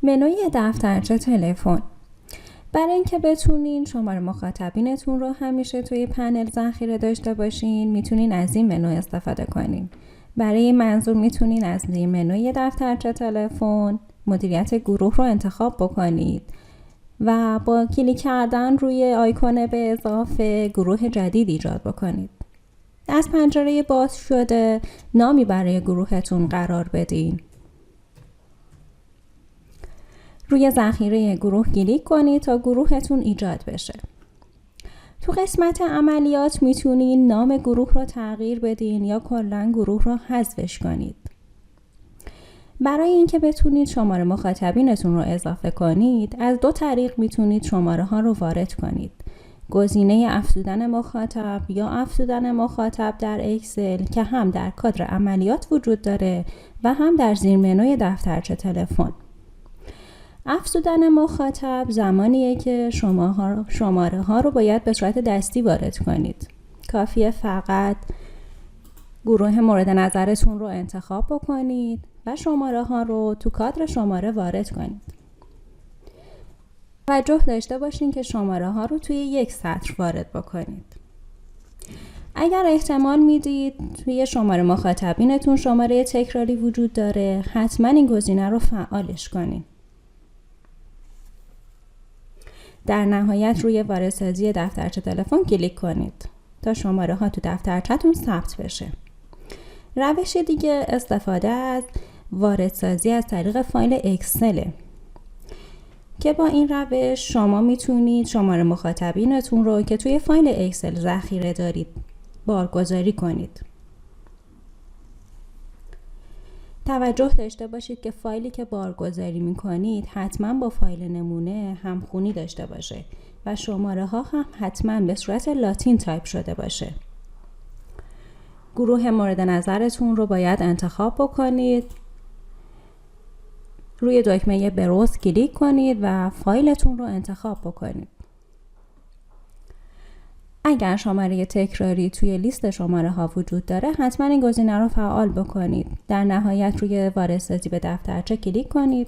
منوی دفترچه تلفن. برای اینکه بتونین شماره مخاطبینتون رو همیشه توی پنل ذخیره داشته باشین، میتونین از این منو استفاده کنین. برای این منظور میتونین از منوی دفترچه تلفن مدیریت گروه رو انتخاب بکنید و با کلیک کردن روی آیکون به اضافه گروه جدید ایجاد بکنید. از پنجره باز شده نامی برای گروهتون قرار بدین. روی ذخیره گروه کلیک کنید تا گروهتون ایجاد بشه. تو قسمت عملیات میتونین نام گروه رو تغییر بدین یا کلاً گروه رو حذفش کنید. برای اینکه بتونید شماره مخاطبینتون رو اضافه کنید، از دو طریق میتونید شماره ها رو وارد کنید. گزینه افزودن مخاطب یا افزودن مخاطب در اکسل که هم در کادر عملیات وجود داره و هم در زیر منوی دفترچه تلفن. افزودن مخاطب زمانیه که شماره ها رو باید به صورت دستی وارد کنید. کافیه فقط گروه مورد نظرتون رو انتخاب بکنید و شماره ها رو تو کادر شماره وارد کنید. توجه داشته باشین که شماره ها رو توی یک سطر وارد بکنید. اگر احتمال میدید توی شماره مخاطبینتون شماره تکراری وجود داره، حتما این گزینه رو فعالش کنید. در نهایت روی واردسازی دفترچه تلفن کلیک کنید تا شماره ها تو دفترچه‌تون ثبت بشه. روش دیگه استفاده از واردسازی از طریق فایل اکسل که با این روش شما میتونید شماره مخاطبینتون رو که توی فایل اکسل ذخیره دارید بارگذاری کنید. توجه داشته باشید که فایلی که بارگذاری میکنید حتما با فایل نمونه همخوانی داشته باشه و شماره ها هم حتما به صورت لاتین تایپ شده باشه. گروه مورد نظرتون رو باید انتخاب بکنید. روی دکمه بروز کلیک کنید و فایلتون رو انتخاب بکنید. اگر شماره تکراری توی لیست شماره ها وجود داره، حتما این گزینه رو فعال بکنید. در نهایت روی واردسازی به دفترچه کلیک کنید